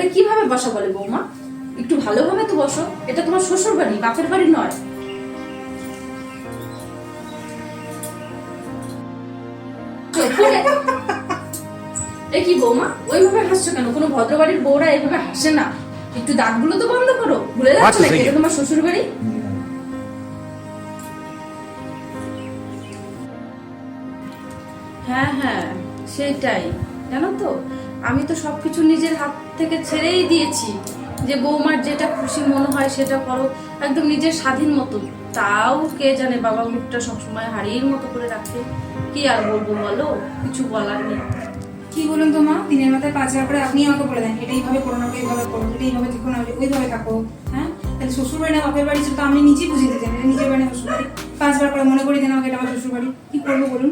ওটা কিভাবে বসা বলে বৌমা? একটু ভালোভাবে তো বসো, এটা তোমার শ্বশুর বাড়ি, বাপের বাড়ি নয়। এ কি বৌমা, ওইভাবে হাসছো কেন? কোনো ভদ্রবাড়ির বউরা এইভাবে হাসে না। একটু দাঁতগুলো তো বন্ধ করো, ভুলে যাচ্ছ নাকি এটা তোমার শ্বশুর বাড়ি? হ্যাঁ হ্যাঁ, সেটাই। জানো তো, আমি তো সবকিছু নিজের হাত থেকে ছেড়েই দিয়েছি, যে বৌমার যেটা খুশি মনে হয় সেটা করো, একদম নিজের স্বাধীন মতো। তাও কে জানে বাবা মুখটা সবসময় হাড়ির মতো করে রাখে। কি আর বলবো বলো, কিছু বলার নেই। কি বলুন তো মা, দিনের মাথায় 5,000 করে আপনি আমাকে বলে দেন, এটা এইভাবে করো না, এইভাবে করো, এটা এইভাবে দেখো না, ওইভাবে থাকো। হ্যাঁ, তাহলে শ্বশুর বাড়ি না বাপের বাড়ি সেটা আমি নিজেই বুঝে দিতেন, এটা নিজের বাড়ি না শ্বশুর বাড়ি। 5বার করে মনে করি দেন আমাকে এটা আমার শ্বশুর বাড়ি। কি করবো বলুন?